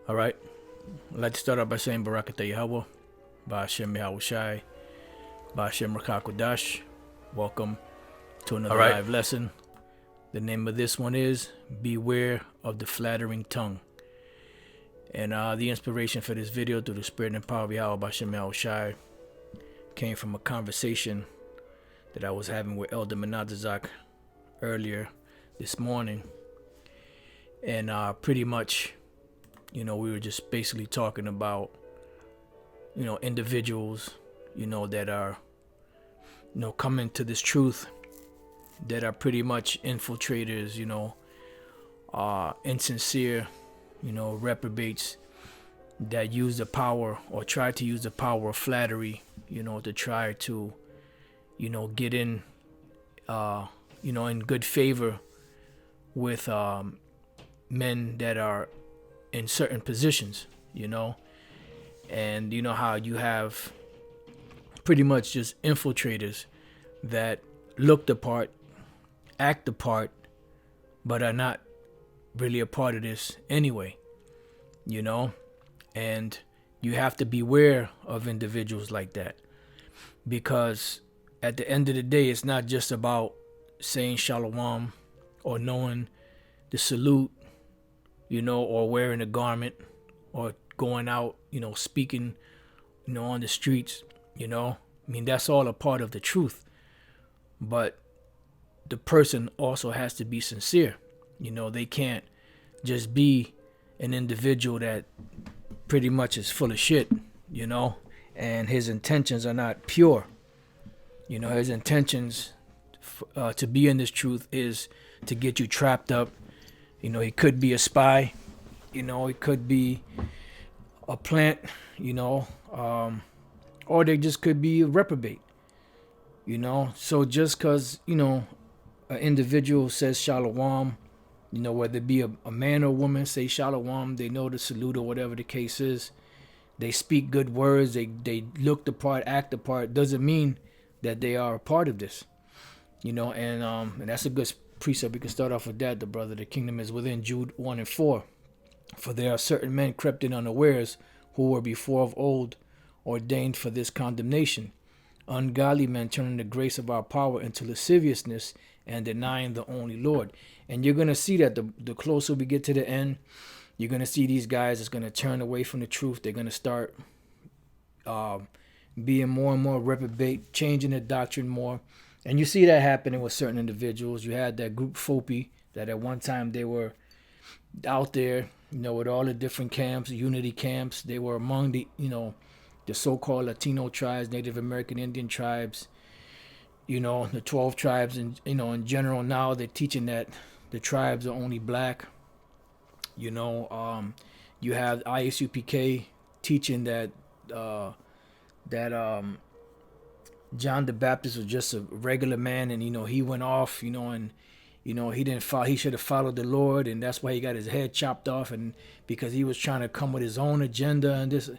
All right. I'd like to start out by saying Barakatah Yahweh, Ba'ashem Yahushai, Ba'ashem Rakakwadash. Welcome to another live lesson. The name of this one is Beware of the Flattering Tongue. And the inspiration for this video through the spirit and power of Yahweh Ba'ashem Yahushai came from a conversation that I was having with Elder Menadazak earlier this morning. And pretty much, we were just basically talking about, individuals, that are, coming to this truth, that are pretty much infiltrators, insincere, reprobates that use the power or try to use the power of flattery, to try to, get in, in good favor with men that are in certain positions, and how you have pretty much just infiltrators that look the part, act the part, but are not really a part of this anyway, and you have to beware of individuals like that, because at the end of the day, it's not just about saying shalom or knowing the salute, or wearing a garment, or going out, speaking, on the streets, that's all a part of the truth. But the person also has to be sincere. They can't just be an individual that pretty much is full of shit, and his intentions are not pure. His intentions to be in this truth is to get you trapped up. He could be a spy, he could be a plant, or they just could be a reprobate, So just because, an individual says shalom, whether it be a man or woman say shalom, they know the salute or whatever the case is, they speak good words, they look the part, act the part, doesn't mean that they are a part of this, and that's a good precept. We can start off with that. The kingdom is within, Jude 1 and 4. For there are certain men crept in unawares, who were before of old ordained for this condemnation, ungodly men turning the grace of our power into lasciviousness and denying the only Lord. And you're going to see that the closer we get to the end, you're going to see these guys is going to turn away from the truth. They're going to start being more and more reprobate, changing their doctrine more. And you see that happening with certain individuals. You had that group FOPI that at one time they were out there, with all the different camps, unity camps. They were among the, the so-called Latino tribes, Native American Indian tribes, the 12 tribes. And, in general, now they're teaching that the tribes are only black. You have ISUPK teaching that John the Baptist was just a regular man, and he went off, and he didn't follow. He should have followed the Lord, and that's why he got his head chopped off, and because he was trying to come with his own agenda and this.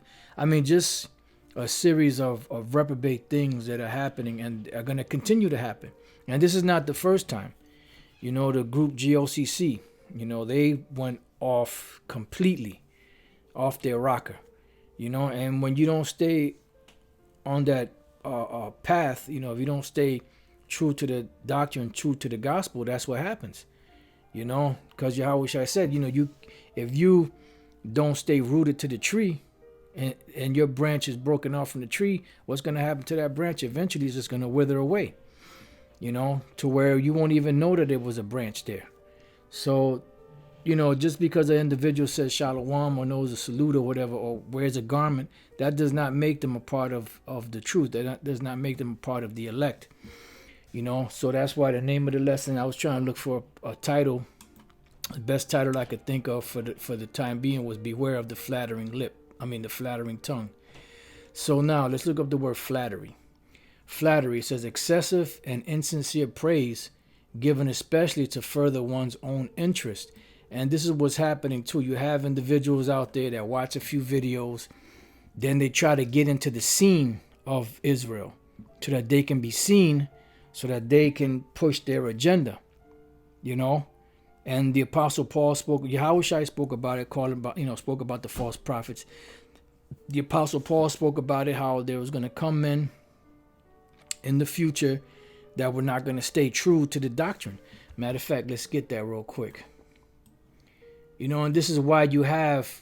Just a series of reprobate things that are happening and are going to continue to happen. And this is not the first time. The group GOCC, they went off completely off their rocker, and when you don't stay on that path, if you don't stay true to the doctrine, true to the gospel, that's what happens, because Yahweh said, if you don't stay rooted to the tree and your branch is broken off from the tree, what's going to happen to that branch? Eventually it's just going to wither away, to where you won't even know that there was a branch there. So, just because an individual says shalom or knows a salute or whatever, or wears a garment, that does not make them a part of the truth. That does not make them a part of the elect. So that's why the name of the lesson, I was trying to look for a title. The best title I could think of for the time being was Beware of the Flattering the Flattering Tongue. So now let's look up the word flattery. Flattery says excessive and insincere praise given especially to further one's own interest. And this is what's happening too. You have individuals out there that watch a few videos, then they try to get into the scene of Israel so that they can be seen, so that they can push their agenda, And the Apostle Paul Yahushua spoke about it, spoke about the false prophets. The Apostle Paul spoke about it, how there was going to come men in the future that were not going to stay true to the doctrine. Matter of fact, let's get that real quick. And this is why you have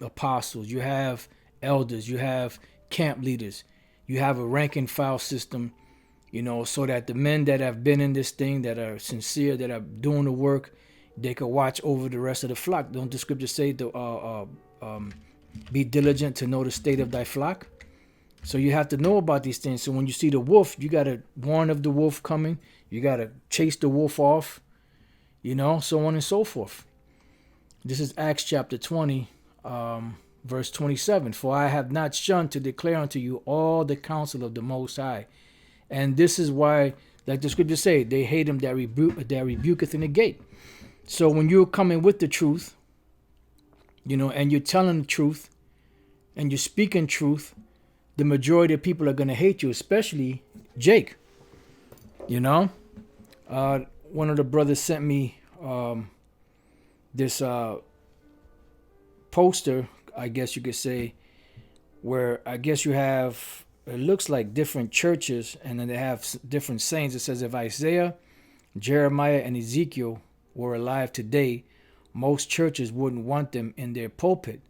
apostles, you have elders, you have camp leaders, you have a rank and file system, so that the men that have been in this thing, that are sincere, that are doing the work, they could watch over the rest of the flock. Don't the scripture say to be diligent to know the state of thy flock? So you have to know about these things. So when you see the wolf, you got to warn of the wolf coming. You got to chase the wolf off, so on and so forth. This is Acts chapter 20, verse 27. For I have not shunned to declare unto you all the counsel of the Most High. And this is why, like the scriptures say, they hate him that rebuketh in the gate. So when you're coming with the truth, and you're telling the truth, and you're speaking truth, the majority of people are going to hate you, especially Jake. One of the brothers sent me this poster, I guess you could say, where I guess you have, it looks like different churches, and then they have different sayings. It says, if Isaiah, Jeremiah, and Ezekiel were alive today, most churches wouldn't want them in their pulpit.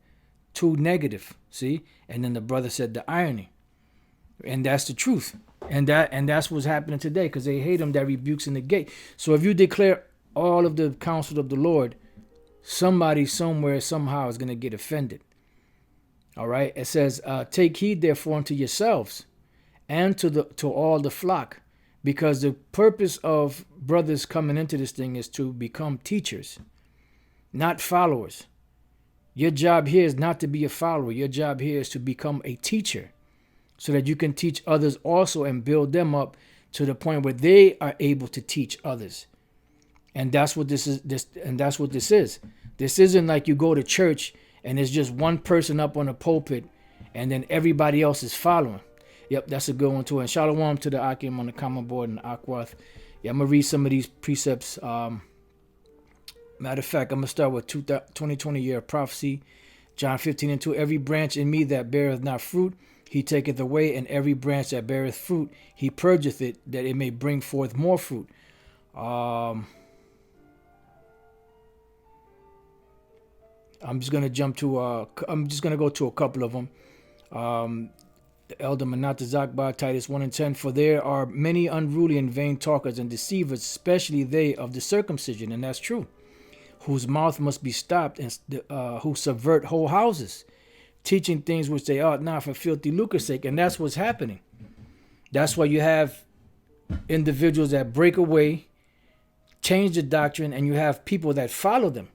Too negative, see? And then the brother said the irony. And that's the truth. And that's what's happening today, because they hate him that rebukes in the gate. So if you declare all of the counsel of the Lord, somebody somewhere somehow is going to get offended. All right. It says, take heed therefore unto yourselves and to all the flock, because the purpose of brothers coming into this thing is to become teachers, not followers. Your job here is not to be a follower. Your job here is to become a teacher, so that you can teach others also and build them up to the point where they are able to teach others. And that's what this is. This isn't like you go to church and there's just one person up on the pulpit and then everybody else is following. Yep, that's a good one too. And shalom to the Akim on the common board and Akwath. Yeah, I'm going to read some of these precepts. Matter of fact, I'm going to start with 2020 year of prophecy. John 15:2. Every branch in me that beareth not fruit, he taketh away, and every branch that beareth fruit, he purgeth it, that it may bring forth more fruit. I'm just going to go to a couple of them. The elder Manata Zakbar, Titus 1:10. For there are many unruly and vain talkers and deceivers, especially they of the circumcision, and that's true, whose mouth must be stopped, and who subvert whole houses, teaching things which they ought not for filthy lucre's sake. And that's what's happening. That's why you have individuals that break away, change the doctrine, and you have people that follow them.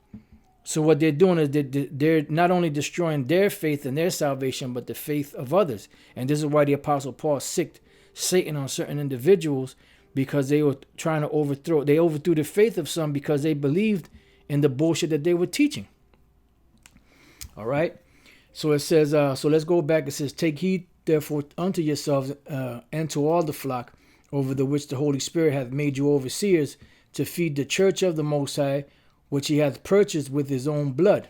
So what they're doing is they're not only destroying their faith and their salvation, but the faith of others. And this is why the Apostle Paul sicked Satan on certain individuals, because they were trying to overthrow the faith of some because they believed in the bullshit that they were teaching. All right. So it says, so let's go back. It says, take heed therefore unto yourselves and to all the flock over the which the Holy Spirit hath made you overseers, to feed the church of the Most High, which he hath purchased with his own blood.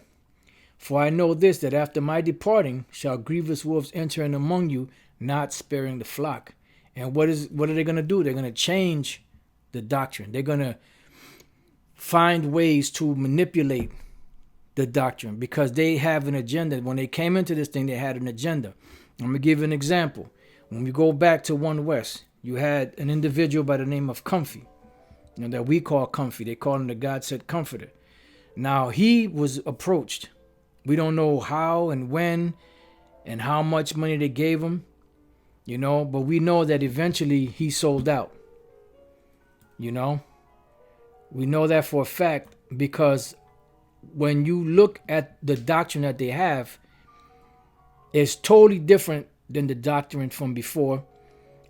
For I know this, that after my departing shall grievous wolves enter in among you, not sparing the flock. And what are they going to do? They're going to change the doctrine. They're going to find ways to manipulate the doctrine, because they have an agenda. When they came into this thing, they had an agenda. I'm going to give you an example. When we go back to One West, you had an individual by the name of Comfy, that we call Comfy. They call him the God-sent comforter. Now, he was approached. We don't know how and when and how much money they gave him, but we know that eventually he sold out. We know that for a fact, because when you look at the doctrine that they have, it's totally different than the doctrine from before.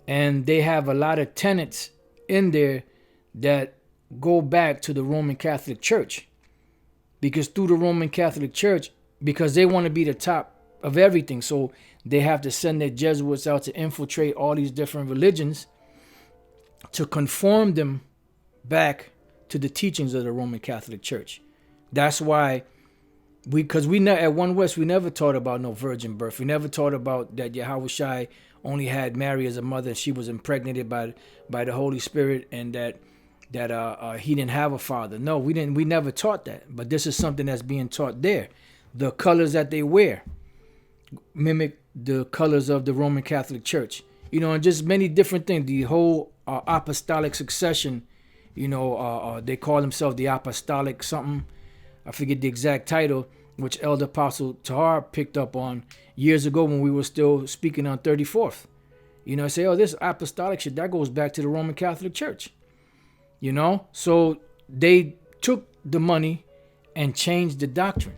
And they have a lot of tenets in there that go back to the Roman Catholic Church. Because through the Roman Catholic Church, because they want to be the top of everything, so they have to send their Jesuits out to infiltrate all these different religions to conform them back to the teachings of the Roman Catholic Church. That's why because at One West, we never taught about no virgin birth. We never taught about that Yahweh Shai only had Mary as a mother. She was impregnated by the Holy Spirit, and that he didn't have a father. No, we didn't. We never taught that. But this is something that's being taught there. The colors that they wear mimic the colors of the Roman Catholic Church. And just many different things. The whole apostolic succession. They call themselves the apostolic something. I forget the exact title, which Elder Apostle Tahar picked up on years ago when we were still speaking on 34th. Say, this apostolic shit, that goes back to the Roman Catholic Church. So they took the money and changed the doctrine.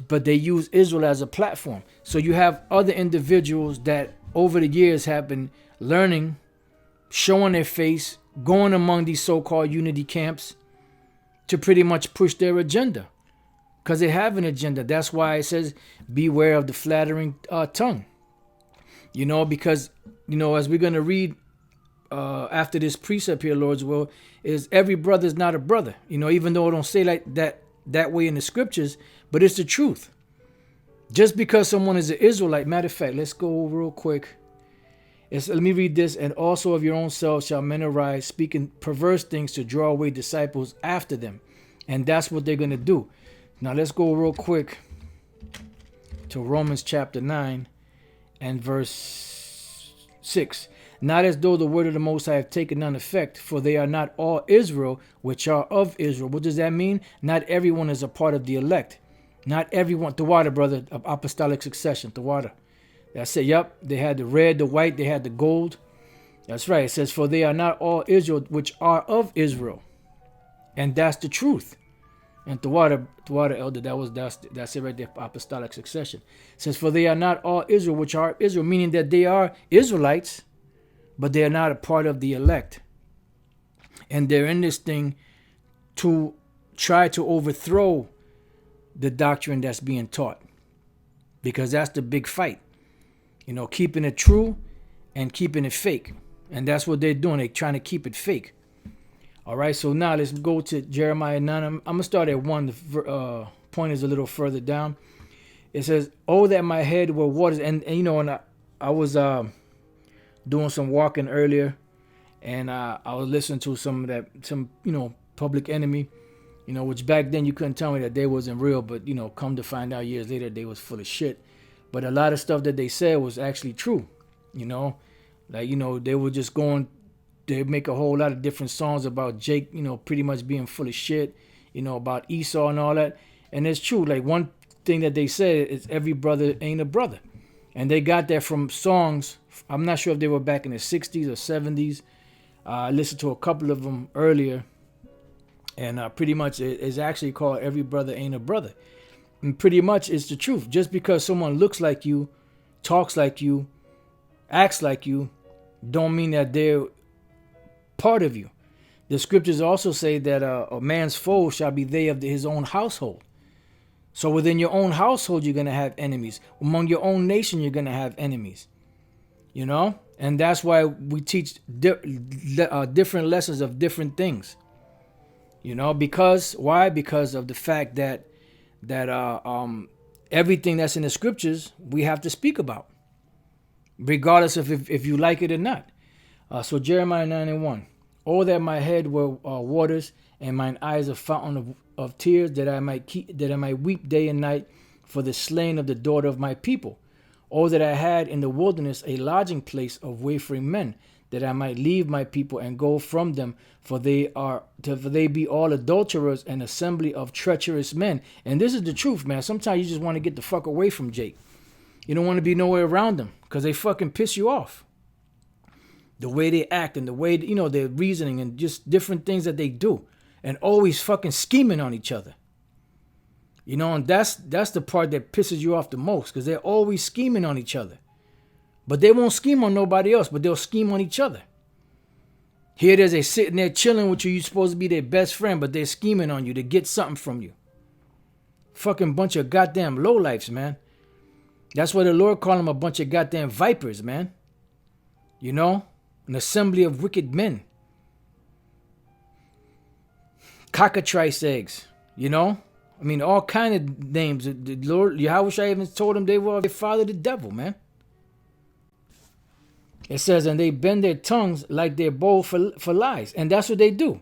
But they use Israel as a platform. So you have other individuals that over the years have been learning, showing their face, going among these so-called unity camps to pretty much push their agenda. Because they have an agenda. That's why it says, beware of the flattering tongue. Because, as we're going to read after this precept here, Lord's will, is every brother is not a brother. Even though it don't say like that way in the scriptures, but it's the truth. Just because someone is an Israelite, matter of fact, let's go real quick. Let me read this. And also of your own selves shall men arise, speaking perverse things to draw away disciples after them. And that's what they're going to do. Now let's go real quick to Romans chapter 9 and verse 6. Not as though the word of the Most High have taken none effect, for they are not all Israel which are of Israel. What does that mean? Not everyone is a part of the elect. Not everyone. The water, brother, of apostolic succession. The water. That's it. Yep. They had the red, the white, they had the gold. That's right. It says, for they are not all Israel which are of Israel. And that's the truth. And the water, elder, that's it right there, apostolic succession. It says, for they are not all Israel which are Israel, meaning that they are Israelites, but they are not a part of the elect. And they're in this thing to try to overthrow the doctrine that's being taught. Because that's the big fight. Keeping it true and keeping it fake. And that's what they're doing. They're trying to keep it fake. All right, so now let's go to Jeremiah 9. I'm going to start at 1. The point is a little further down. It says, oh, that my head were waters. And I was doing some walking earlier, and I was listening to some Public Enemy, which back then you couldn't tell me that they wasn't real, but, come to find out years later, they was full of shit. But a lot of stuff that they said was actually true, they were just going, they make a whole lot of different songs about Jake, pretty much being full of shit, about Esau and all that. And it's true. Like one thing that they said is every brother ain't a brother. And they got that from songs. I'm not sure if they were back in the 60s or 70s. I listened to a couple of them earlier. And pretty much it's actually called Every Brother Ain't a Brother. And pretty much it's the truth. Just because someone looks like you, talks like you, acts like you, don't mean that they're part of you. The scriptures also say that a man's foe shall be they of his own household. So within your own household, you're going to have enemies. Among your own nation, you're going to have enemies. And that's why we teach different lessons of different things. Because why? Because of the fact that everything that's in the scriptures we have to speak about, regardless of if you like it or not. So Jeremiah 9:1. Oh, that my head were waters, and mine eyes a fountain of tears, that I might weep day and night for the slain of the daughter of my people. Oh, that I had in the wilderness a lodging place of wayfaring men, that I might leave my people and go from them, for they be all adulterers, and assembly of treacherous men. And this is the truth, man. Sometimes you just want to get the fuck away from Jake. You don't want to be nowhere around them because they fucking piss you off. The way they act and the way, their reasoning and just different things that they do, and always fucking scheming on each other. And that's the part that pisses you off the most, because they're always scheming on each other. But they won't scheme on nobody else, but they'll scheme on each other. Here it is, they sitting there chilling with you. You're supposed to be their best friend, but they're scheming on you to get something from you. Fucking bunch of goddamn lowlifes, man. That's why the Lord called them a bunch of goddamn vipers, man. An assembly of wicked men. cockatrice eggs, you know? I mean, all kind of names. The Lord Yahweh even told them they were their father, the devil, man. It says, and they bend their tongues like they're bold for lies. And that's what they do.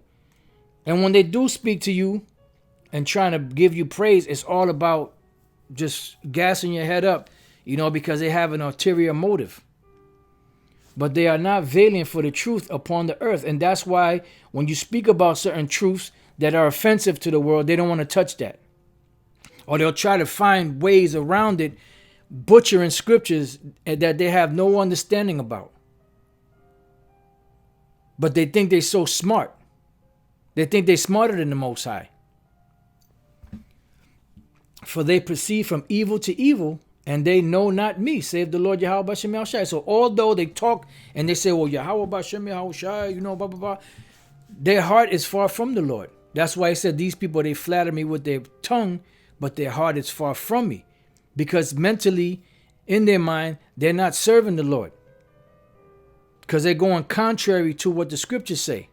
And when they do speak to you and trying to give you praise, it's all about just gassing your head up, you know, because they have an ulterior motive. But they are not veiling for the truth upon the earth. And that's why when you speak about certain truths that are offensive to the world, they don't want to touch that. Or they'll try to find ways around it, butchering scriptures that they have no understanding about. But they think they're so smart. They think they're smarter than the Most High. For they proceed from evil to evil, and they know not me, save the Lord Yahweh Bashem Yahushai. So although they talk and they say, well, Yahweh Bashem Yahushai, you know, blah, blah, blah, their heart is far from the Lord. That's why he said, these people, they flatter me with their tongue, but their heart is far from me. Because mentally, in their mind, they're not serving the Lord. Because they're going contrary to what the scriptures say.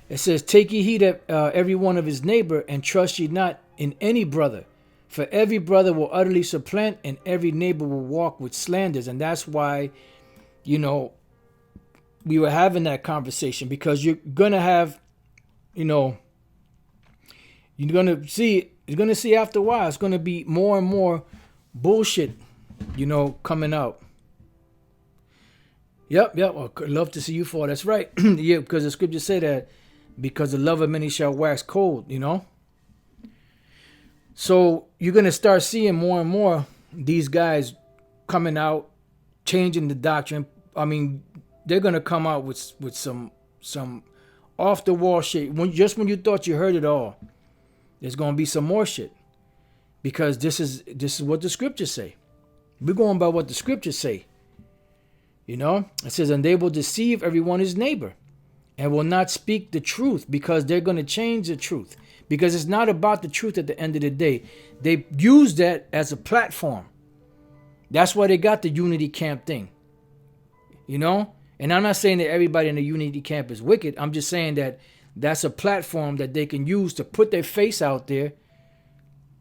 It says, take ye heed of every one of his neighbor, and trust ye not in any brother. For every brother will utterly supplant, and every neighbor will walk with slanders. And that's why, you know, we were having that conversation. Because you're going to have, you know, you're going to see after a while, it's going to be more and more bullshit, you know, coming out. Yep. Well, I'd love to see you fall. That's right. Yeah, because the scriptures say that because the love of many shall wax cold, you know. So you're going to start seeing more and more these guys coming out, changing the doctrine. I mean, they're going to come out with some off the wall shit. Just when you thought you heard it all, there's going to be some more shit. Because this is what the scriptures say. We're going by what the scriptures say. You know, it says, and they will deceive everyone his neighbor and will not speak the truth, because they're going to change the truth, because it's not about the truth at the end of the day. They use that as a platform. That's why they got the unity camp thing, you know, and I'm not saying that everybody in the unity camp is wicked. I'm just saying that that's a platform that they can use to put their face out there,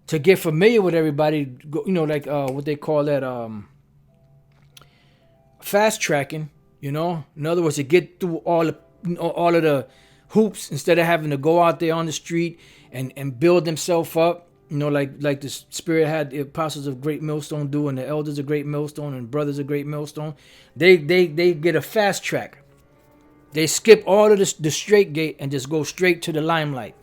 to get familiar with everybody, you know, like what they call that, fast tracking, you know. In other words, to get through all of the hoops instead of having to go out there on the street and build themselves up, you know, like the Spirit had the apostles of Great Millstone do, and the elders of Great Millstone and brothers of Great Millstone. They get a fast track. They skip all of the straight gate and just go straight to the limelight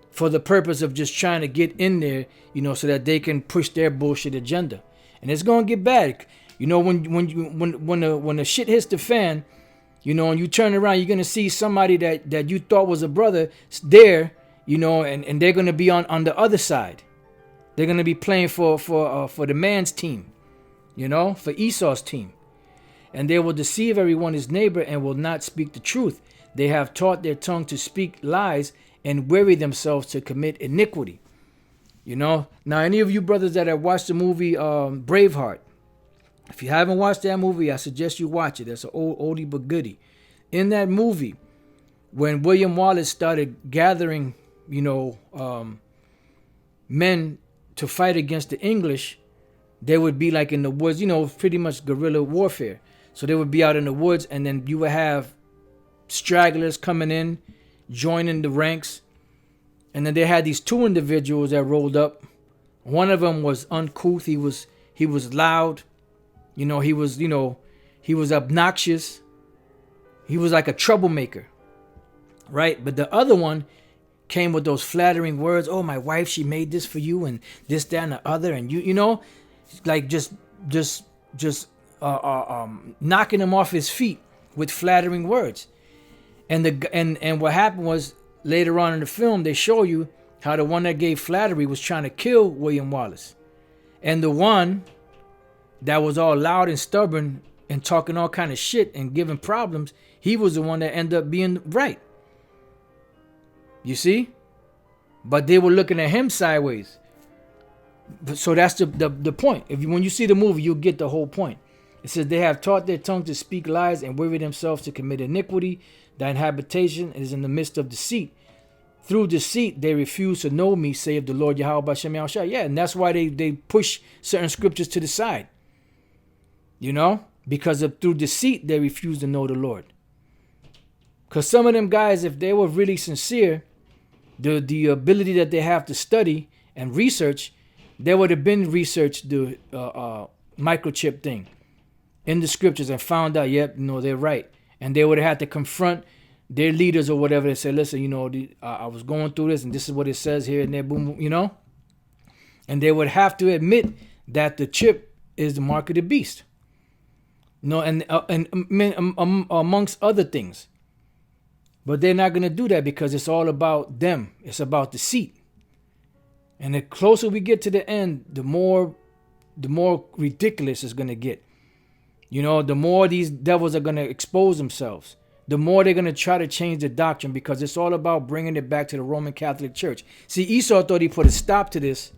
for the purpose of just trying to get in there, you know, so that they can push their bullshit agenda. And it's gonna get bad. You know, when the shit hits the fan, you know, and you turn around, you're gonna see somebody that you thought was a brother there, you know, and they're gonna be on the other side. They're gonna be playing for the man's team, you know, for Esau's team. And they will deceive everyone his neighbor and will not speak the truth. They have taught their tongue to speak lies and weary themselves to commit iniquity. You know, now any of you brothers that have watched the movie Braveheart, if you haven't watched that movie, I suggest you watch it. That's an oldie but goodie. In that movie, when William Wallace started gathering, you know, men to fight against the English, they would be like in the woods, you know, pretty much guerrilla warfare. So they would be out in the woods, and then you would have stragglers coming in, joining the ranks. And then they had these two individuals that rolled up. One of them was uncouth. He was loud. You know, he was obnoxious. He was like a troublemaker, right? But the other one came with those flattering words. Oh, my wife, she made this for you, and this, that, and the other, and you know, like just knocking him off his feet with flattering words. And what happened was, later on in the film, they show you how the one that gave flattery was trying to kill William Wallace, and the one that was all loud and stubborn and talking all kind of shit and giving problems, he was the one that ended up being right. You see? But they were looking at him sideways. So that's the point. When you see the movie, you'll get the whole point. It says, they have taught their tongue to speak lies and weary themselves to commit iniquity. Thine habitation is in the midst of deceit. through deceit they refuse to know me, save the Lord Yahweh B'Shem Yahushua. Yeah, and that's why they push certain scriptures to the side. You know? Because of through deceit they refuse to know the Lord. Because some of them guys, if they were really sincere, the ability that they have to study and research, they would have been researched the microchip thing in the scriptures and found out, yep, they're right. And they would have had to confront their leaders or whatever. They say, listen, I was going through this and this is what it says here and there, boom, And they would have to admit that the chip is the mark of the beast. And amongst other things. But they're not going to do that because it's all about them. It's about deceit. And the closer we get to the end, the more ridiculous it's going to get. The more these devils are going to expose themselves. The more they're going to try to change the doctrine because it's all about bringing it back to the Roman Catholic Church. See, Esau thought he put a stop to this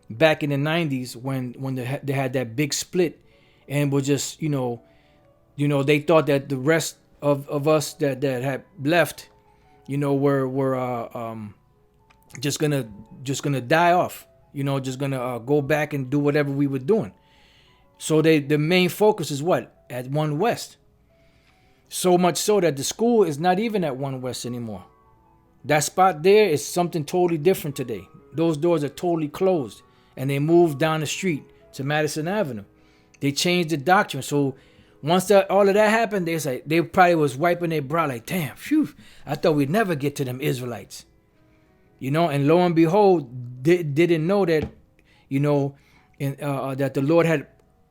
back in the 90s when they had that big split and was just, they thought that the rest of us that had left, were just gonna die off, just gonna go back and do whatever we were doing. So the main focus is what? At One West. So much so that the school is not even at One West anymore. That spot there is something totally different today. Those doors are totally closed, and they moved down the street to Madison Avenue. They changed the doctrine. So once all of that happened, they probably was wiping their brow like, damn, phew, I thought we'd never get to them Israelites. And lo and behold, they didn't know that, that the Lord had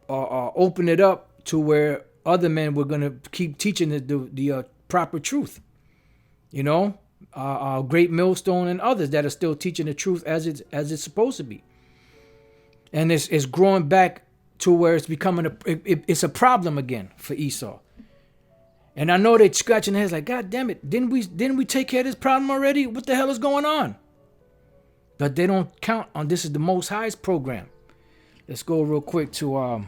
opened it up to where other men were going to keep teaching the proper truth. Great Millstone and others that are still teaching the truth as it's supposed to be. And it's growing back to where it's becoming it's a problem again for Esau. And I know they're scratching their heads like, God damn it, didn't we take care of this problem already? What the hell is going on? But they don't count on this is the Most High's program. Let's go real quick to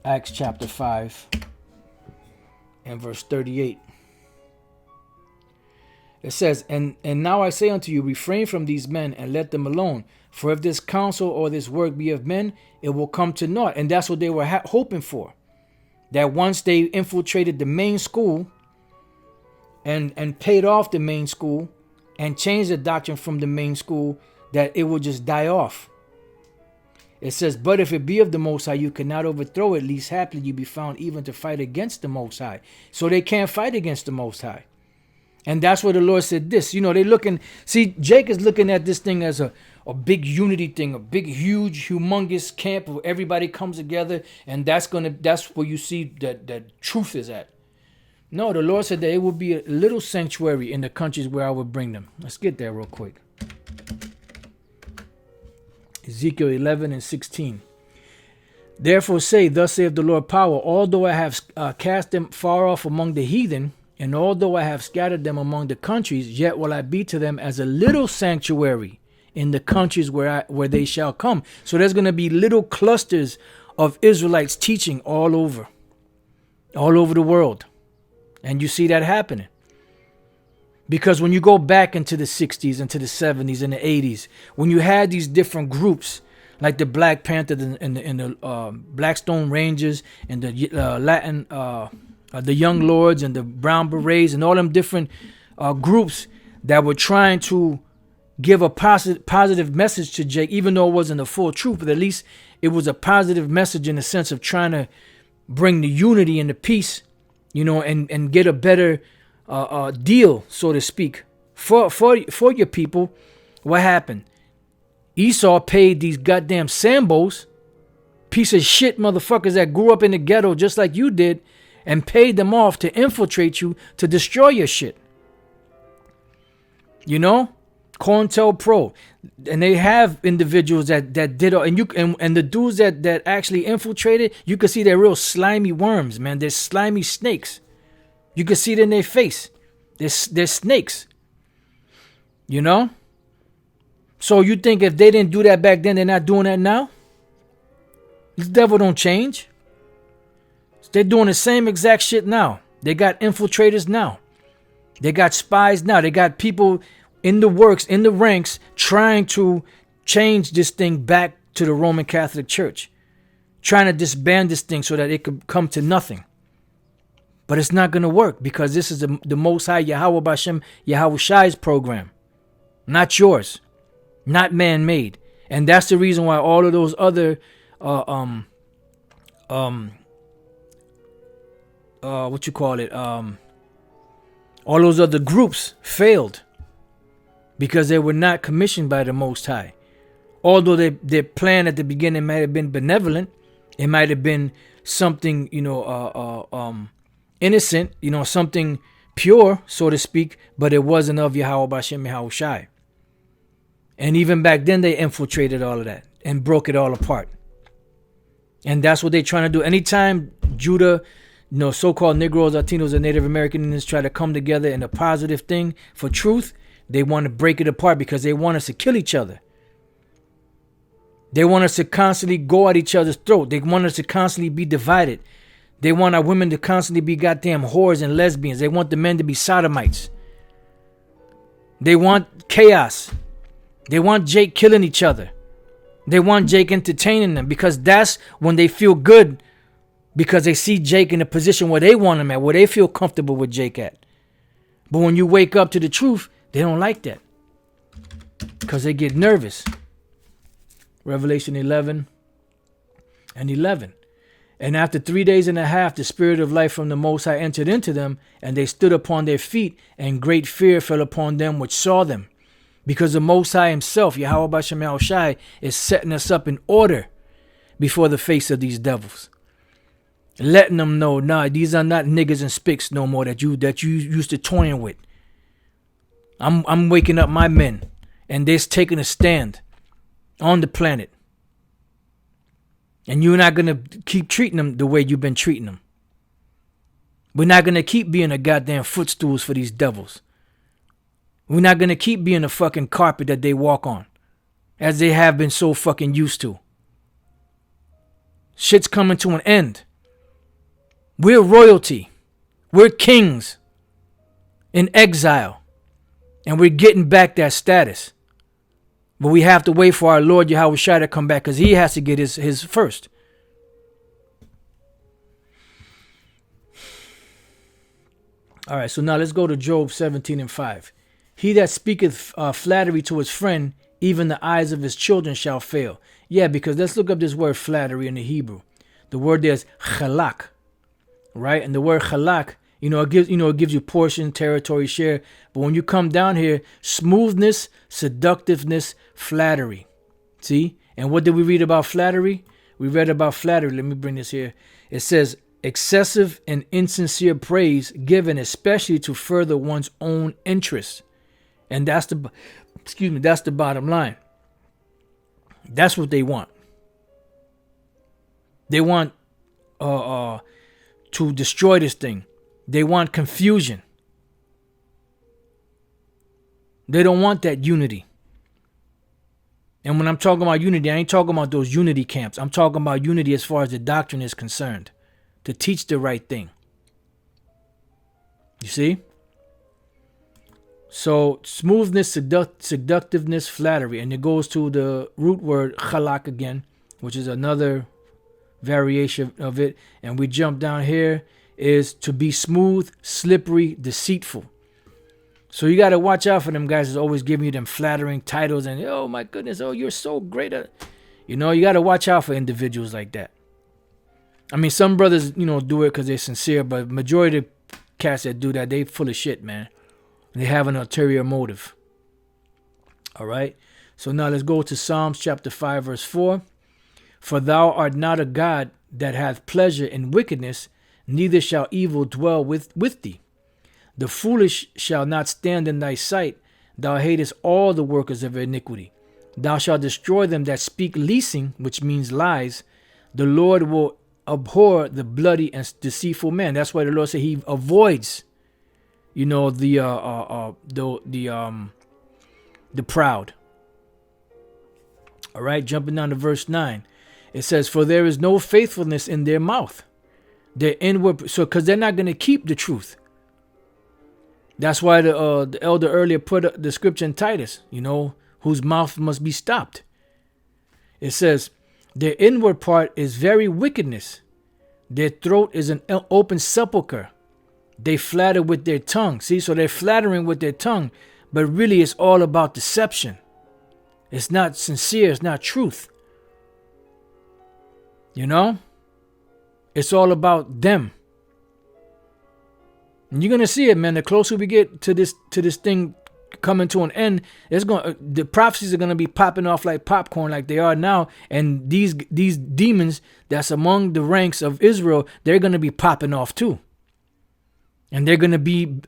Acts chapter 5 and verse 38. It says, and now I say unto you, refrain from these men and let them alone. For if this counsel or this work be of men, it will come to naught. And that's what they were hoping for. That once they infiltrated the main school and paid off the main school and changed the doctrine from the main school, that it will just die off. It says, but if it be of the Most High, you cannot overthrow it, lest haply you be found even to fight against the Most High. So they can't fight against the Most High. And that's where the Lord said this. They looking, see, Jake is looking at this thing as a big unity thing, a big, huge, humongous camp where everybody comes together, and that's where you see that truth is at. No, the Lord said that it will be a little sanctuary in the countries where I would bring them. Let's get there real quick. Ezekiel 11 and 16. Therefore say, thus saith the Lord power, although I have cast them far off among the heathen, and although I have scattered them among the countries, yet will I be to them as a little sanctuary in the countries where they shall come. So there's going to be little clusters of Israelites teaching all over the world. And you see that happening. Because when you go back into the 60s, into the 70s, and the 80s, when you had these different groups, like the Black Panther and the Blackstone Rangers and the Latin, the Young Lords and the Brown Berets and all them different groups that were trying to give a positive message to Jake, even though it wasn't a full truth, but at least it was a positive message in the sense of trying to bring the unity and the peace, and get a better deal, so to speak, for your people. What happened? Esau paid these goddamn Sambos, piece of shit motherfuckers that grew up in the ghetto just like you did, and paid them off to infiltrate you, to destroy your shit. COINTELPRO, and they have individuals that did, and the dudes that actually infiltrated, you can see they're real slimy worms, man. They're slimy snakes. You can see it in their face. They're snakes. So you think if they didn't do that back then, they're not doing that now? The devil don't change. They're doing the same exact shit now. They got infiltrators now. They got spies now. They got people in the works, in the ranks, trying to change this thing back to the Roman Catholic Church, trying to disband this thing so that it could come to nothing. But it's not going to work, because this is the Most High Yahweh Bashem Yahweh Shai's program, not yours, not man-made. And that's the reason why all of those other all those other groups failed, because they were not commissioned by the Most High. Although their plan at the beginning might have been benevolent, it might have been something, innocent, something pure, so to speak, but it wasn't of Yahweh Bashem Yahweh Shai. And even back then, they infiltrated all of that and broke it all apart. And that's what they're trying to do. Anytime Judah, so-called Negroes, Latinos, and Native Americans try to come together in a positive thing for truth, they want to break it apart, because they want us to kill each other. They want us to constantly go at each other's throat. They want us to constantly be divided. They want our women to constantly be goddamn whores and lesbians. They want the men to be sodomites. They want chaos. They want Jake killing each other. They want Jake entertaining them, because that's when they feel good, because they see Jake in a position where they want him at, where they feel comfortable with Jake at. But when you wake up to the truth, they don't like that, because they get nervous. Revelation 11 and 11. And after 3 days and a half, the Spirit of life from the Most High entered into them, and they stood upon their feet, and great fear fell upon them which saw them. Because the Most High himself, Yahweh Bashem Yahweh Shai, is setting us up in order before the face of these devils. Letting them know, nah, these are not niggas and spicks no more that you used to toying with. I'm waking up my men, and they're taking a stand on the planet. And you're not going to keep treating them the way you've been treating them. We're not going to keep being a goddamn footstools for these devils. We're not going to keep being a fucking carpet that they walk on, as they have been so fucking used to. Shit's coming to an end. We're royalty. We're kings in exile. And we're getting back that status. But we have to wait for our Lord Yahweh Shai to come back, because he has to get his first. All right, so now let's go to Job 17 and 5. He that speaketh flattery to his friend, even the eyes of his children shall fail. Yeah, because let's look up this word flattery in the Hebrew. The word there is chalak, right? And the word chalak, it gives you portion, territory, share. But when you come down here, smoothness, seductiveness, flattery. See? And what did we read about flattery? We read about flattery. Let me bring this here. It says, excessive and insincere praise given especially to further one's own interests. And that's the bottom line. That's what they want. They want to destroy this thing. They want confusion. They don't want that unity. And when I'm talking about unity, I ain't talking about those unity camps. I'm talking about unity as far as the doctrine is concerned. To teach the right thing. You see? So, smoothness, seductiveness, flattery. And it goes to the root word chalak again, which is another variation of it. And we jump down here, is to be smooth, slippery, deceitful. So you got to watch out for them guys that's always giving you them flattering titles and, oh my goodness, oh, you're so great at, you got to watch out for individuals like that. I mean, some brothers, do it because they're sincere, but majority of the cats that do that, they full of shit, man. They have an ulterior motive. All right. So now let's go to Psalms chapter 5, verse 4. For thou art not a God that hath pleasure in wickedness, neither shall evil dwell with thee. The foolish shall not stand in thy sight. Thou hatest all the workers of iniquity. Thou shalt destroy them that speak leasing, which means lies. The Lord will abhor the bloody and deceitful man. That's why the Lord said he avoids, the proud. All right, jumping down to verse 9. It says, for there is no faithfulness in their mouth. Their inward, because they're not going to keep the truth. That's why the elder earlier put the scripture in Titus, whose mouth must be stopped. It says, their inward part is very wickedness. Their throat is an open sepulcher. They flatter with their tongue. See, so they're flattering with their tongue, but really it's all about deception. It's not sincere. It's not truth. It's all about them. And you're gonna see it, man. The closer we get to this thing coming to an end, the prophecies are gonna be popping off like popcorn, like they are now. And these demons that's among the ranks of Israel, they're gonna be popping off too, and they're gonna be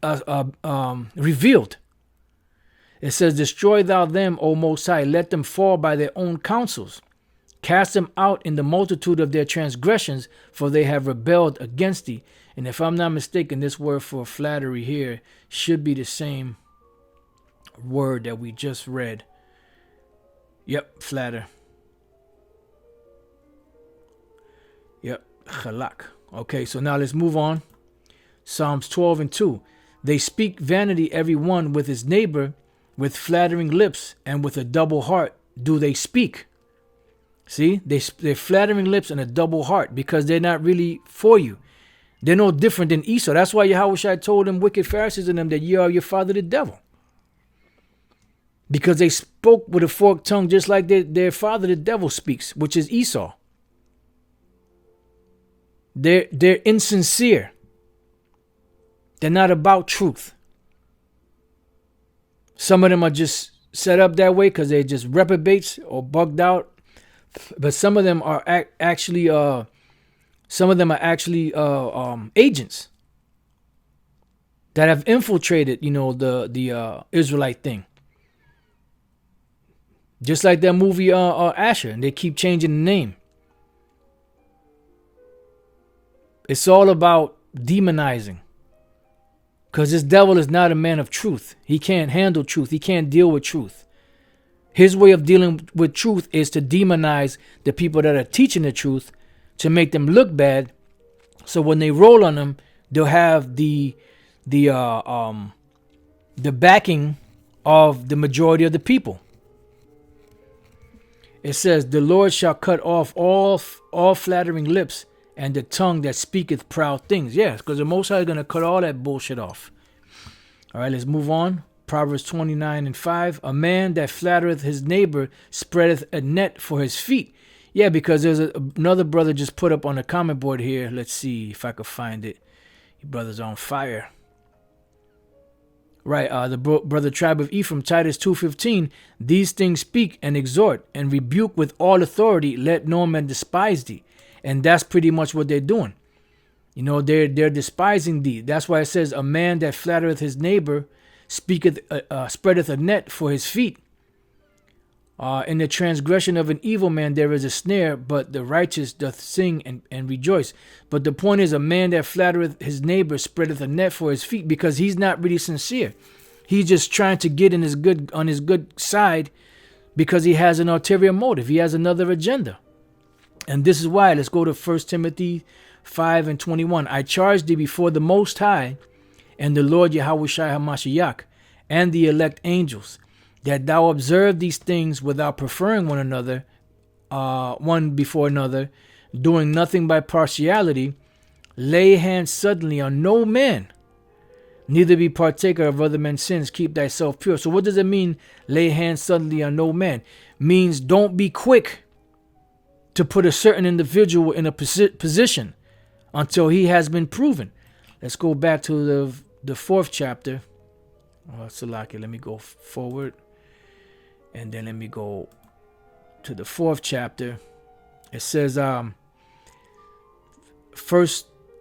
revealed. It says, "Destroy thou them, O Most High; let them fall by their own counsels. Cast them out in the multitude of their transgressions, for they have rebelled against thee." And if I'm not mistaken, this word for flattery here should be the same word that we just read. Yep, flatter. Yep, chalak. Okay, so now let's move on. Psalms 12:2. They speak vanity every one with his neighbor, with flattering lips and with a double heart do they speak. See, they're flattering lips and a double heart because they're not really for you. They're no different than Esau. That's why Yahushua told them wicked Pharisees and them that ye are your father the devil. Because they spoke with a forked tongue just like their father the devil speaks, which is Esau. They're insincere. They're not about truth. Some of them are just set up that way because they're just reprobates or bugged out. But some of them are actually agents that have infiltrated, the Israelite thing. Just like that movie Asher, and they keep changing the name. It's all about demonizing. Because this devil is not a man of truth. He can't handle truth. He can't deal with truth. His way of dealing with truth is to demonize the people that are teaching the truth, to make them look bad. So when they roll on them, they'll have the backing of the majority of the people. It says, the Lord shall cut off all flattering lips and the tongue that speaketh proud things. Yes, because the Most High is going to cut all that bullshit off. All right, let's move on. Proverbs 29:5. A man that flattereth his neighbor spreadeth a net for his feet. Yeah, because there's another brother just put up on the comment board here. Let's see if I could find it. Your brother's on fire. Right, the brother tribe of Ephraim, Titus 2:15. These things speak and exhort and rebuke with all authority. Let no man despise thee. And that's pretty much what they're doing. They're despising thee. That's why it says, a man that flattereth his neighbor spreadeth a net for his feet. In the transgression of an evil man there is a snare, but the righteous doth sing and rejoice. But the point is, a man that flattereth his neighbor spreadeth a net for his feet, because he's not really sincere. He's just trying to get on his good side because he has an ulterior motive. He has another agenda. And this is why. Let's go to 1 Timothy 5:21. I charge thee before the Most High and the Lord Yahushua HaMashiach and the elect angels, that thou observe these things without preferring one another, one before another, doing nothing by partiality. Lay hands suddenly on no man, neither be partaker of other men's sins. Keep thyself pure. So what does it mean, lay hands suddenly on no man? Means don't be quick to put a certain individual in a position until he has been proven. Let's go back to the 4th chapter. Salaki, let me go forward. And then let me go to the 4th chapter. It says, 1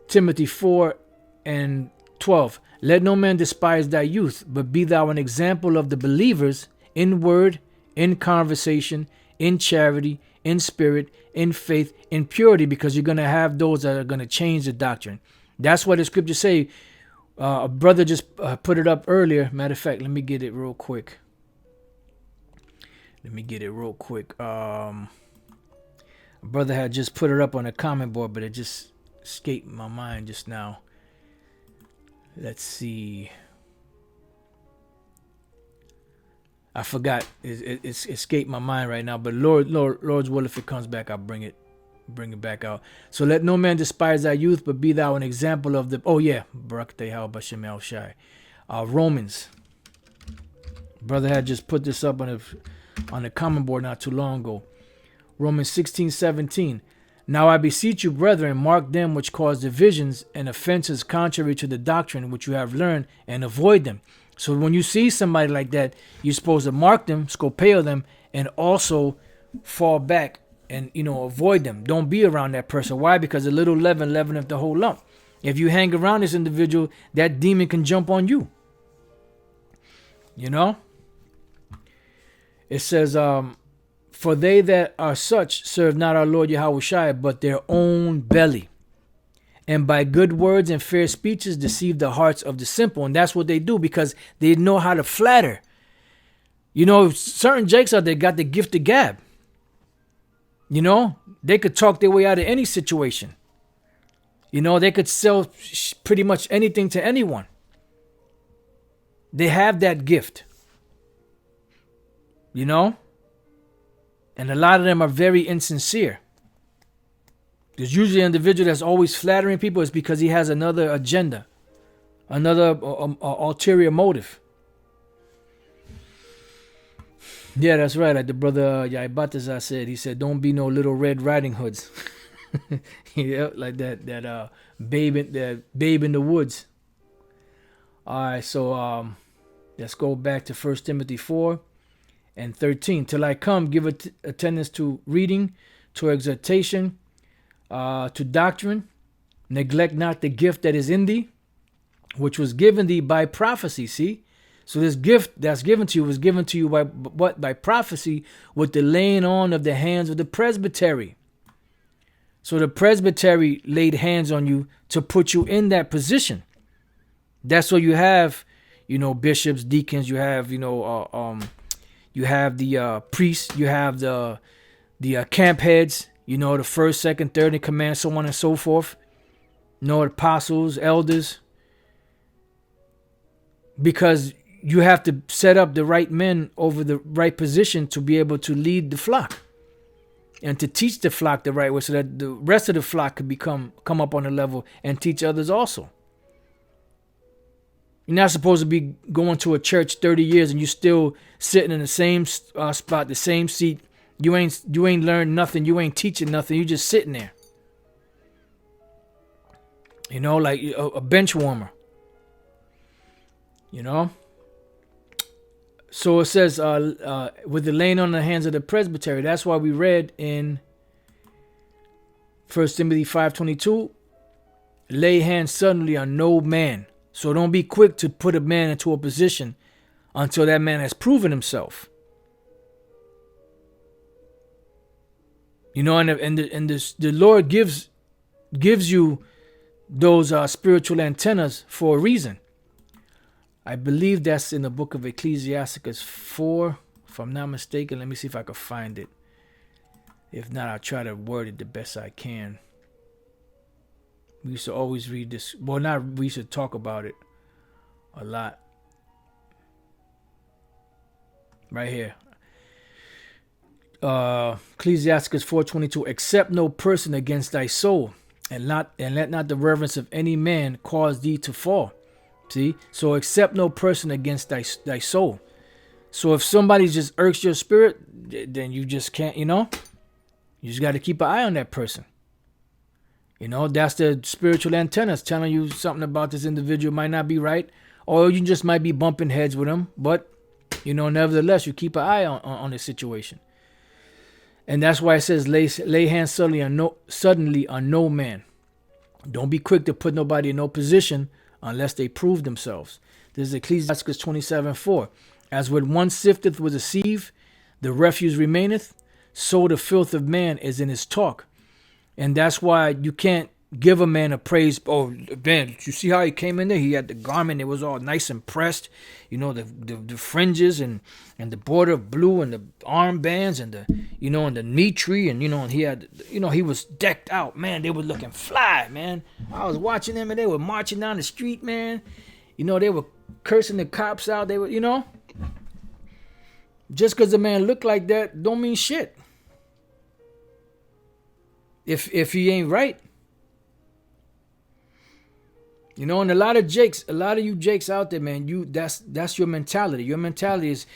Timothy 4:12. Let no man despise thy youth, but be thou an example of the believers in word, in conversation, in charity, in spirit, in faith, in purity, because you're going to have those that are going to change the doctrine. That's what the scriptures say. A brother just put it up earlier. Matter of fact, let me get it real quick. A brother had just put it up on a comment board, but it just escaped my mind just now. Let's see. I forgot. It's escaped my mind right now. But Lord's will, if it comes back, I'll bring it back out. So let no man despise thy youth, but be thou an example of the. Oh yeah, Romans. Brother had just put this up on the common board not too long ago. Romans 16:17. Now I beseech you, brethren, mark them which cause divisions and offenses contrary to the doctrine which you have learned, and avoid them. So when you see somebody like that, you're supposed to mark them, scopeo them, and also fall back and, avoid them. Don't be around that person. Why? Because a little leaven leaveneth the whole lump. If you hang around this individual, that demon can jump on you. It says, for they that are such serve not our Lord Yahushua, but their own belly. And by good words and fair speeches deceive the hearts of the simple. And that's what they do, because they know how to flatter. Certain jakes out there got the gift of gab. They could talk their way out of any situation. They could sell pretty much anything to anyone. They have that gift. And a lot of them are very insincere. There's usually an individual that's always flattering people is because he has another agenda, another ulterior motive. Yeah, that's right. Like the brother Yaibatazar said, he said, "Don't be no little Red Riding Hoods." Yeah, like that babe in the woods. All right, so let's go back to 1 Timothy 4:13. Till I come, give attendance to reading, to exhortation, to doctrine. Neglect not the gift that is in thee, which was given thee by prophecy. See? So this gift that's given to you was given to you by what? By prophecy, with the laying on of the hands of the presbytery. So the presbytery laid hands on you to put you in that position. That's what you have, bishops, deacons, you have, you have the priests, you have the camp heads, the first, second, third in command, so on and so forth. Apostles, elders. Because you have to set up the right men over the right position to be able to lead the flock. And to teach the flock the right way so that the rest of the flock could come up on a level and teach others also. You're not supposed to be going to a church 30 years and you still sitting in the same spot, the same seat. You ain't learned nothing. You ain't teaching nothing. You just sitting there. Like a bench warmer. So it says, with the laying on the hands of the presbytery. That's why we read in 1 Timothy 5:22, lay hands suddenly on no man. So don't be quick to put a man into a position until that man has proven himself. And the Lord gives you those spiritual antennas for a reason. I believe that's in the book of Ecclesiasticus 4, if I'm not mistaken. Let me see if I can find it. If not, I'll try to word it the best I can. We used to always read this. Well, we used to talk about it a lot. Right here. Ecclesiasticus 4:22. Accept no person against thy soul, and let not the reverence of any man cause thee to fall. See? So accept no person against thy soul. So if somebody just irks your spirit, then you just can't, you just got to keep an eye on that person. That's the spiritual antennas telling you something about this individual might not be right, or you just might be bumping heads with them. But, nevertheless, you keep an eye on the situation. And that's why it says, lay hands suddenly on no man. Don't be quick to put nobody in no position unless they prove themselves. This is Ecclesiasticus 27:4. As when one sifteth with a sieve, the refuse remaineth, so the filth of man is in his talk. And that's why you can't give a man a praise. Oh, man, you see how he came in there? He had the garment. It was all nice and pressed. The fringes and the border of blue and the armbands and and the knee tree. And, and he had, he was decked out. Man, they were looking fly, man. I was watching them and they were marching down the street, man. They were cursing the cops out. They were, Just because a man look like that don't mean shit. If he ain't right. You know, and a lot of you Jakes out there, man, that's your mentality. Your mentality is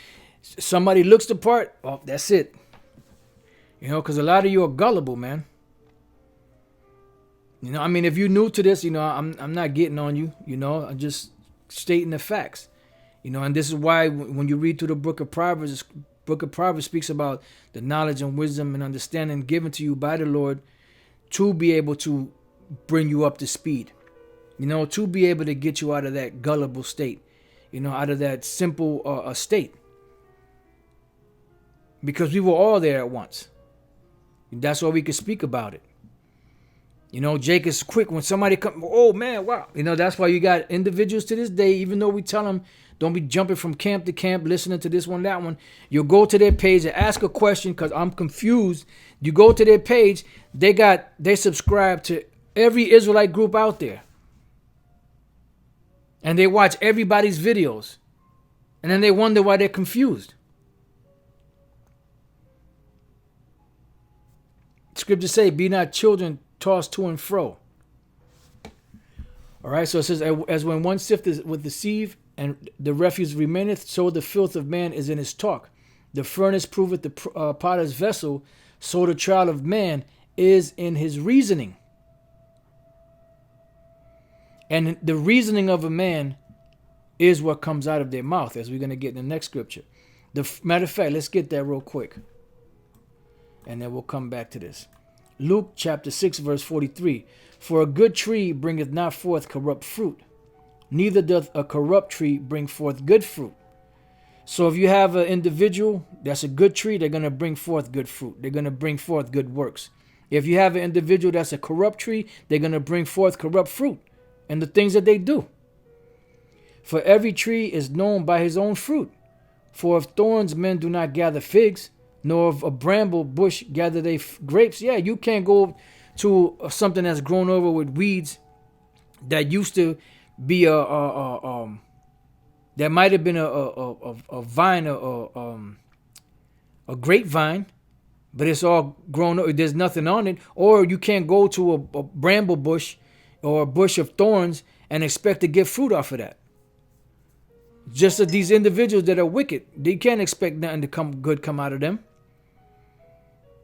somebody looks the part, oh, that's it. You know, because a lot of you are gullible, man. You know, I mean, if you're new to this, you know, I'm not getting on you, you know, I'm just stating the facts. You know, and this is why when you read through the book of Proverbs speaks about the knowledge and wisdom and understanding given to you by the Lord to be able to bring you up to speed. You know, to be able to get you out of that gullible state, you know, out of that simple state. Because we were all there at once. That's why we could speak about it. You know, Jake is quick when somebody comes, oh man, wow. You know, that's why you got individuals to this day, even though we tell them, don't be jumping from camp to camp, listening to this one, that one. You'll go to their page and ask a question because I'm confused. You go to their page, they subscribe to every Israelite group out there. And they watch everybody's videos. And then they wonder why they're confused. Scriptures say, be not children tossed to and fro. All right, so it says, as when one sifteth with the sieve, and the refuse remaineth, so the filth of man is in his talk. The furnace proveth the potter's vessel, so the trial of man is in his reasoning. And the reasoning of a man is what comes out of their mouth, as we're going to get in the next scripture. Matter of fact, let's get that real quick. And then we'll come back to this. Luke chapter 6, verse 43. For a good tree bringeth not forth corrupt fruit, neither doth a corrupt tree bring forth good fruit. So if you have an individual that's a good tree, they're going to bring forth good fruit. They're going to bring forth good works. If you have an individual that's a corrupt tree, they're going to bring forth corrupt fruit and the things that they do. For every tree is known by his own fruit. For of thorns men do not gather figs, nor of a bramble bush gather they grapes. Yeah, you can't go to something that's grown over with weeds that used to be that might have been a vine, a grapevine, but it's all grown up. There's nothing on it. Or you can't go to a bramble bush or a bush of thorns and expect to get fruit off of that. Just as these individuals that are wicked, they can't expect nothing to come out of them.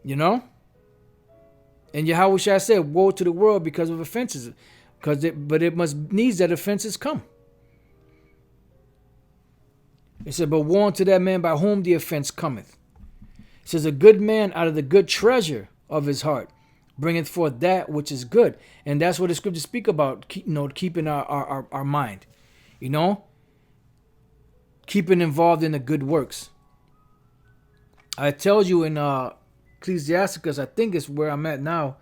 You know? And Yahweh said, woe to the world because of offenses. But it must needs that offenses come. It said, but woe unto that man by whom the offense cometh. It says, a good man out of the good treasure of his heart bringeth forth that which is good. And that's what the scriptures speak about, keeping our mind. You know? Keeping involved in the good works. I tell you in Ecclesiasticus, I think it's where I'm at now,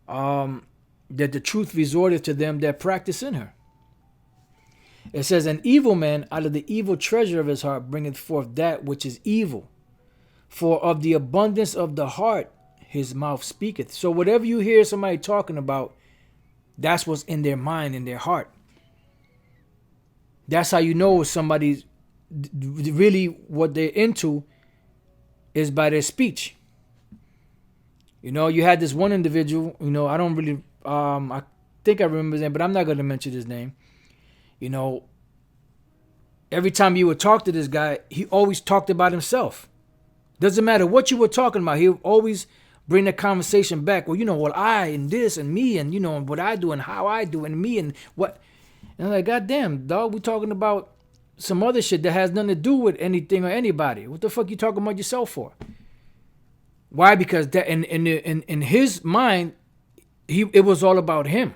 that the truth resorteth to them that practice in her. It says, an evil man out of the evil treasure of his heart bringeth forth that which is evil. For of the abundance of the heart his mouth speaketh. So whatever you hear somebody talking about, that's what's in their mind, in their heart. That's how you know somebody's really what they're into is by their speech. You know, you had this one individual, you know, I don't really, I think I remember his name, but I'm not going to mention his name. You know, every time you would talk to this guy, he always talked about himself. Doesn't matter what you were talking about, he'll always bring the conversation back. Well, you know, well, I and this and me and, you know, what I do and how I do and me and what. And I'm like, God damn, dog, we're talking about some other shit that has nothing to do with anything or anybody. What the fuck you talking about yourself for? Why? Because that in his mind, it was all about him.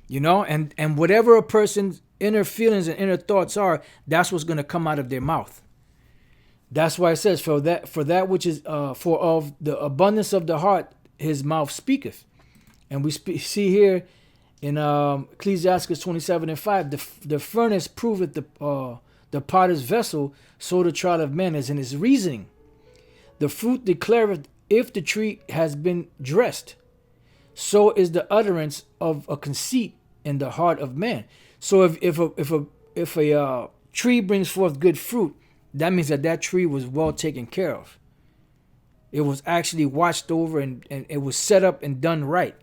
You know, and whatever a person's inner feelings and inner thoughts are, that's what's going to come out of their mouth. That's why it says, for that which is for of the abundance of the heart, his mouth speaketh. And we see here in Ecclesiastes 27:5, the furnace proveth the potter's vessel, so the trial of man is in his reasoning. The fruit declareth if the tree has been dressed. So is the utterance of a conceit in the heart of man. So if a tree brings forth good fruit, That means that that tree was well taken care of. It was actually watched over, and it was set up and done right.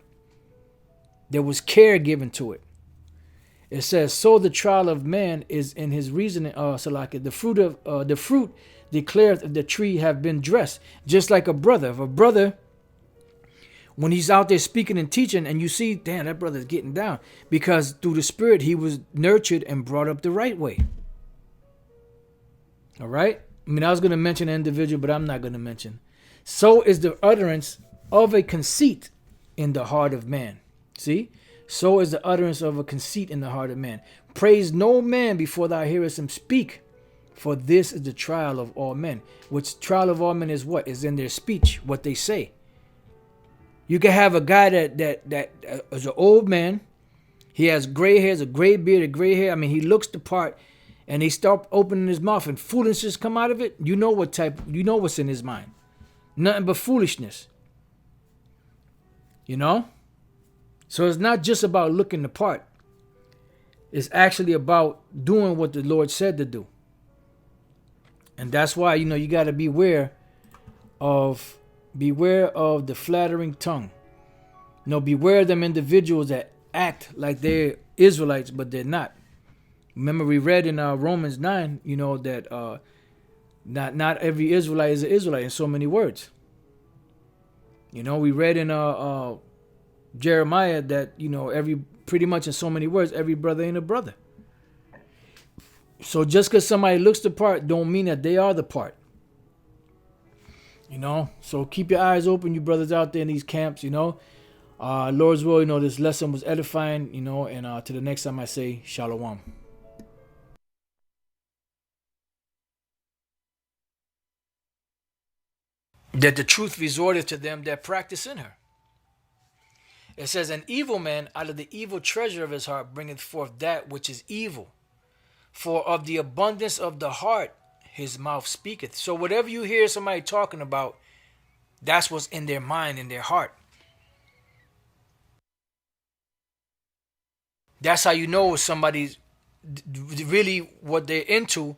There was care given to it. It says, "So the trial of man is in his reasoning." Salaki, the fruit declares if the tree have been dressed, just like a brother. If a brother, when he's out there speaking and teaching, and you see, damn, that brother's getting down, because through the Spirit he was nurtured and brought up the right way. All right. I mean, I was going to mention an individual, but I'm not going to mention. So is the utterance of a conceit in the heart of man. See? So is the utterance of a conceit in the heart of man. Praise no man before thou hearest him speak, for this is the trial of all men. Which trial of all men is what? Is in their speech, what they say. You can have a guy that is an old man. He has gray hairs, a gray beard, a gray hair. I mean, he looks the part, and he start opening his mouth and foolishness come out of it. You know what's in his mind. Nothing but foolishness. You know? So it's not just about looking the part. It's actually about doing what the Lord said to do. And that's why, you got to beware of the flattering tongue. Beware of them individuals that act like they're Israelites, but they're not. Remember, we read in Romans 9, that not every Israelite is an Israelite in so many words. We read in Jeremiah that, pretty much in so many words, every brother ain't a brother. So just because somebody looks the part don't mean that they are the part. So keep your eyes open, you brothers out there in these camps, Lord's will, this lesson was edifying, and to the next time I say, Shalom. That the truth resorted to them that practice in her. It says, an evil man out of the evil treasure of his heart bringeth forth that which is evil. For of the abundance of the heart his mouth speaketh. So whatever you hear somebody talking about, that's what's in their mind, in their heart. That's how you know somebody's really what they're into